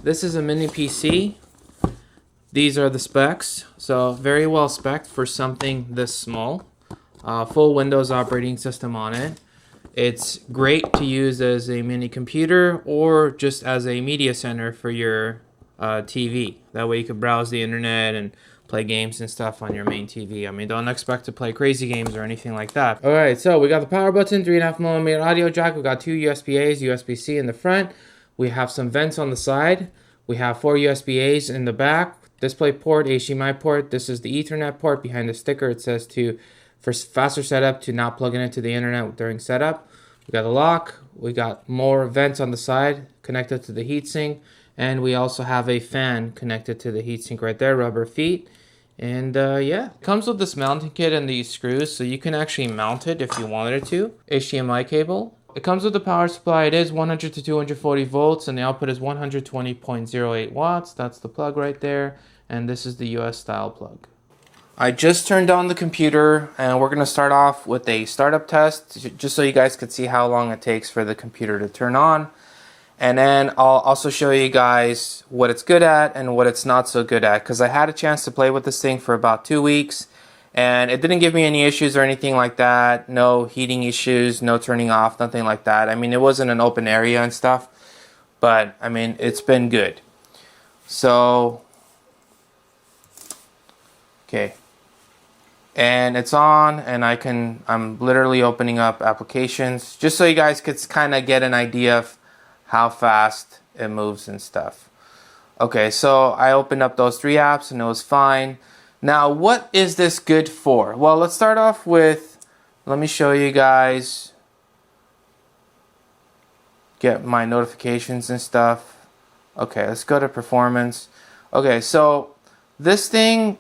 This is a mini PC. These are the specs. So very well spec'd for something this small. Full Windows operating system on it. It's great to use as a mini computer or just as a media center for your TV. That way you can browse the internet and play games and stuff on your main TV. I mean, don't expect to play crazy games or anything like that. Alright, so we got the power button, 3.5mm audio jack. We got two USB-A's, USB-C in the front. We have some vents on the side. We have 4 USB-A's in the back. Display port, HDMI port. This is the Ethernet port. Behind the sticker it says for faster setup to not plug it into the internet during setup. We got a lock. We got more vents on the side connected to the heatsink. And we also have a fan connected to the heatsink right there, rubber feet. And yeah, it comes with this mounting kit and these screws, so you can actually mount it if you wanted to. HDMI cable. It comes with the power supply. It is 100 to 240 volts, and the output is 120.08 watts. That's the plug right there, and this is the US style plug. I just turned on the computer, and we're going to start off with a startup test, just so you guys could see how long it takes for the computer to turn on. And then I'll also show you guys what it's good at and what it's not so good at, because I had a chance to play with this thing for about 2 weeks and it didn't give me any issues or anything like that. No heating issues, no turning off, nothing like that. I mean, it wasn't an open area and stuff, but I mean, it's been good. So, okay. And it's on, and I'm literally opening up applications just so you guys could kind of get an idea of how fast it moves and stuff. Okay, so I opened up those 3 apps and it was fine. Now, what is this good for? Well, let's start off with, let me show you guys, get my notifications and stuff. Okay, let's go to performance. Okay, so this thing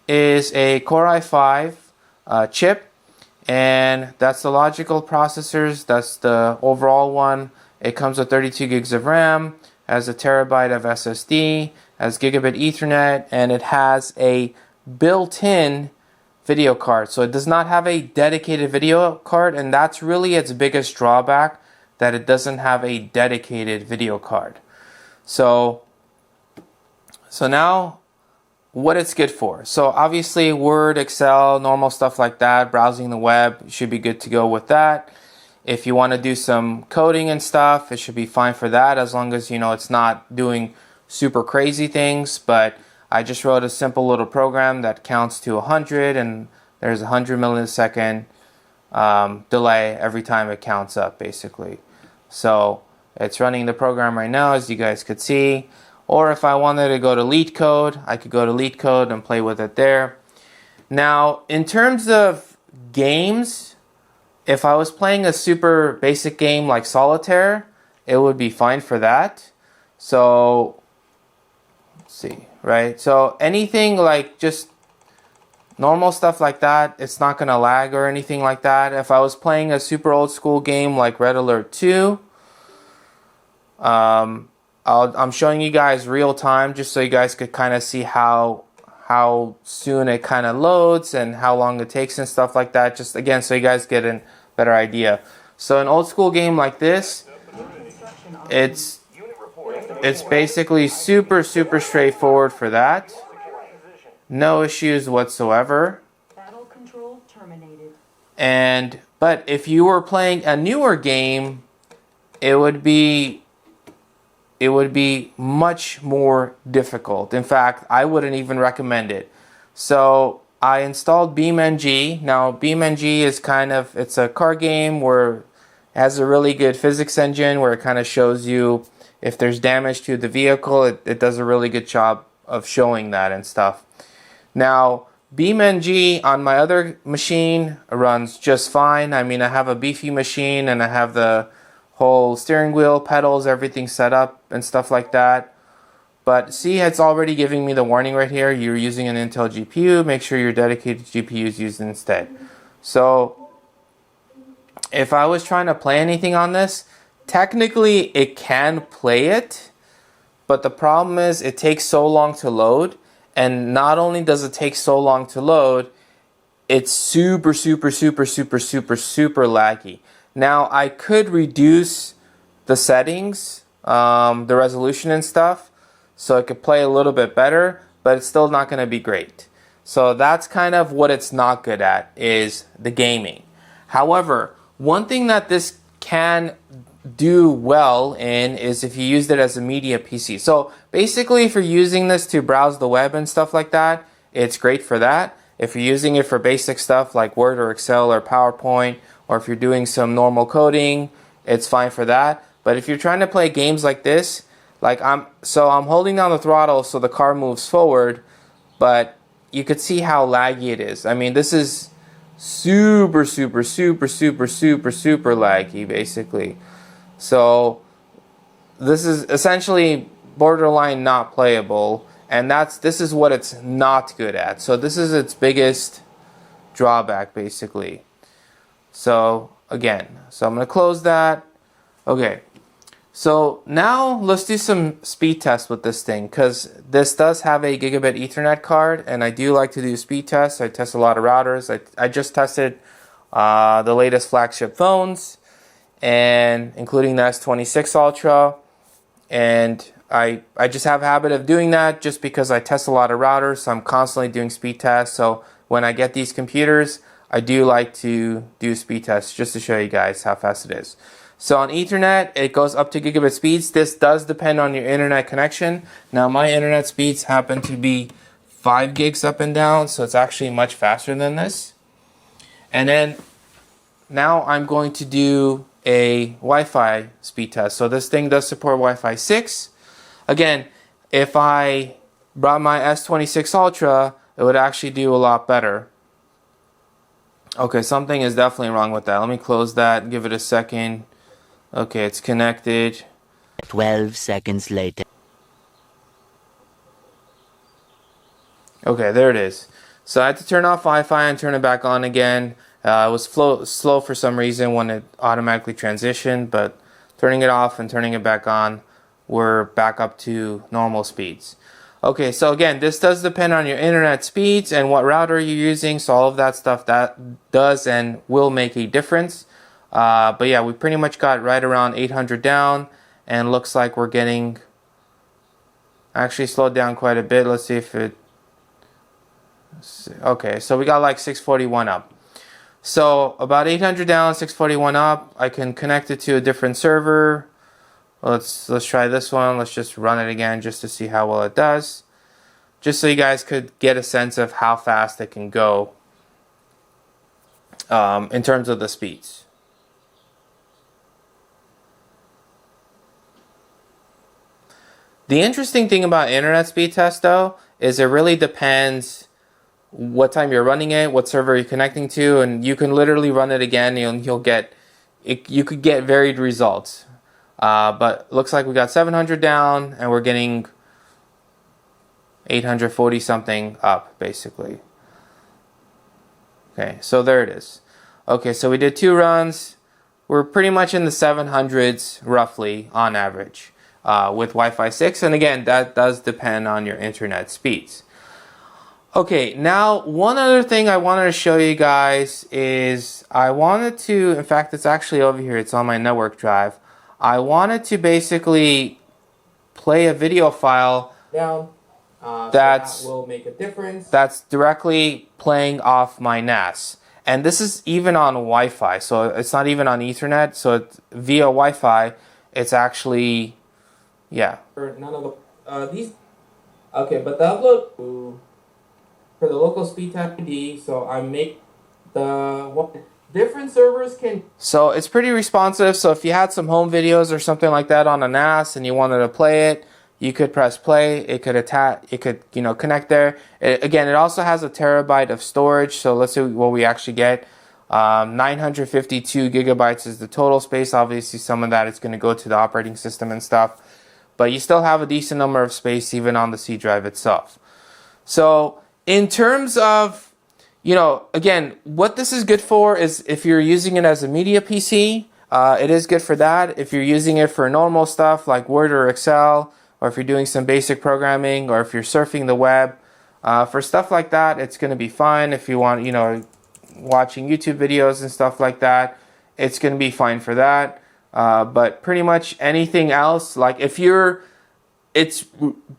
is a Core i5 chip, and that's the logical processors. That's the overall one. It comes with 32 gigs of RAM, has a terabyte of SSD, has gigabit Ethernet, and it has a built-in video card. So it does not have a dedicated video card, and that's really its biggest drawback, that it doesn't have a dedicated video card. So now, what it's good for. So obviously Word, Excel, normal stuff like that, browsing the web, should be good to go with that. If you want to do some coding and stuff, it should be fine for that, as long as, you know, it's not doing super crazy things. But I just wrote a simple little program that counts to 100, and there's a 100 millisecond delay every time it counts up, basically. So it's running the program right now, as you guys could see. Or if I wanted to go to lead code, I could go to lead code and play with it there. Now, in terms of games, if I was playing a super basic game like Solitaire, it would be fine for that. So, let's see, right? So anything like just normal stuff like that, it's not going to lag or anything like that. If I was playing a super old school game like Red Alert 2, I'm showing you guys real time just so you guys could kind of see how soon it kind of loads and how long it takes and stuff like that. Just again, so you guys get a better idea. So an old school game like this, it's basically super straightforward for that. No issues whatsoever. Battle control terminated. But if you were playing a newer game, it would be much more difficult. In fact, I wouldn't even recommend it. So I installed BeamNG. Now BeamNG is it's a car game where it has a really good physics engine where it kind of shows you if there's damage to the vehicle. It does a really good job of showing that and stuff. Now BeamNG on my other machine runs just fine. I mean, I have a beefy machine and I have the whole steering wheel, pedals, everything set up and stuff like that. But see, it's already giving me the warning right here. You're using an Intel GPU. Make sure your dedicated GPU is used instead. So if I was trying to play anything on this, technically it can play it, but the problem is it takes so long to load. And not only does it take so long to load, it's super laggy. Now I could reduce the settings, the resolution and stuff, so it could play a little bit better, but it's still not going to be great. So that's kind of what it's not good at, is the gaming. However, one thing that this can do well in is if you used it as a media PC. So basically, if you're using this to browse the web and stuff like that, it's great for that. If you're using it for basic stuff like Word or Excel or PowerPoint, or if you're doing some normal coding, it's fine for that. But if you're trying to play games like this, like I'm holding down the throttle so the car moves forward, but you could see how laggy it is. I mean, this is super laggy, basically. So this is essentially borderline not playable, and this is what it's not good at. So this is its biggest drawback, basically. So again, so I'm going to close that. Okay, so now let's do some speed tests with this thing, because this does have a gigabit Ethernet card, and I do like to do speed tests. I test a lot of routers. I just tested the latest flagship phones, and including the S26 Ultra, and I just have a habit of doing that just because I test a lot of routers, so I'm constantly doing speed tests. So when I get these computers, I do like to do speed tests just to show you guys how fast it is. So on Ethernet, it goes up to gigabit speeds. This does depend on your internet connection. Now my internet speeds happen to be 5 gigs up and down, so it's actually much faster than this. And then now I'm going to do a Wi-Fi speed test. So this thing does support Wi-Fi 6. Again, if I brought my S26 Ultra, it would actually do a lot better. Okay, something is definitely wrong with that. Let me close that, give it a second. Okay, it's connected. 12 seconds later. Okay, there it is. So I had to turn off Wi-Fi and turn it back on again. It was slow for some reason when it automatically transitioned, but turning it off and turning it back on, we're back up to normal speeds. Okay, so again, this does depend on your internet speeds and what router you're using, so all of that stuff that does and will make a difference. But yeah, we pretty much got right around 800 down, and looks like we're getting actually slowed down quite a bit. Let's see if it... Okay, so we got like 641 up. So about 800 down, 641 up. I can connect it to a different server. Let's try this one. Let's just run it again just to see how well it does. Just so you guys could get a sense of how fast it can go in terms of the speeds. The interesting thing about internet speed test though is it really depends what time you're running it, what server you're connecting to, and you can literally run it again and you could get varied results. But looks like we got 700 down and we're getting 840 something up basically. Okay, so there it is. Okay, so we did 2 runs. We're pretty much in the 700s roughly on average with Wi-Fi 6, and again that does depend on your internet speeds. Okay, now one other thing I wanted to show you guys is I wanted to, in fact it's actually over here, it's on my network drive. I wanted to basically play a video file down that will make a difference. That's directly playing off my NAS. And this is even on Wi-Fi, so it's not even on Ethernet, so it's via Wi-Fi, it's actually, yeah. For none of the, these, okay, but the upload for the local speed test ID, so I make the, different servers can... So it's pretty responsive, so if you had some home videos or something like that on a NAS and you wanted to play it, you could press play, it could attach, it could, you know, connect there. Again, it also has a terabyte of storage, so let's see what we actually get. 952 gigabytes is the total space. Obviously, some of that is going to go to the operating system and stuff, but you still have a decent number of space even on the C drive itself. So in terms of, you know, again, what this is good for is if you're using it as a media PC, it is good for that. If you're using it for normal stuff like Word or Excel, or if you're doing some basic programming, or if you're surfing the web, for stuff like that, it's going to be fine. If you want, you know, watching YouTube videos and stuff like that, it's going to be fine for that. But pretty much anything else, like if you're it's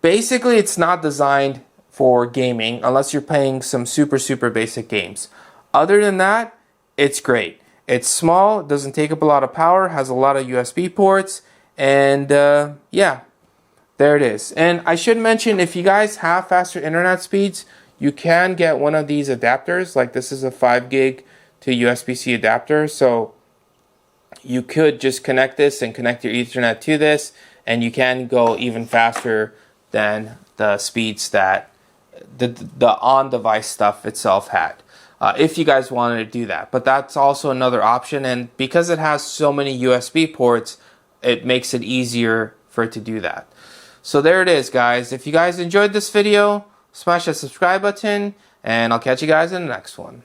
basically, it's not designed for gaming unless you're playing some super basic games. Other than that, it's great. It's small, doesn't take up a lot of power, has a lot of USB ports, and yeah, there it is. And I should mention, if you guys have faster internet speeds, you can get one of these adapters. Like, this is a 5 gig to USB-C adapter, so you could just connect this and connect your Ethernet to this, and you can go even faster than the speeds that the on-device stuff itself had, if you guys wanted to do that. But that's also another option, and because it has so many USB ports, it makes it easier for it to do that. So there it is, guys. If you guys enjoyed this video, smash that subscribe button, and I'll catch you guys in the next one.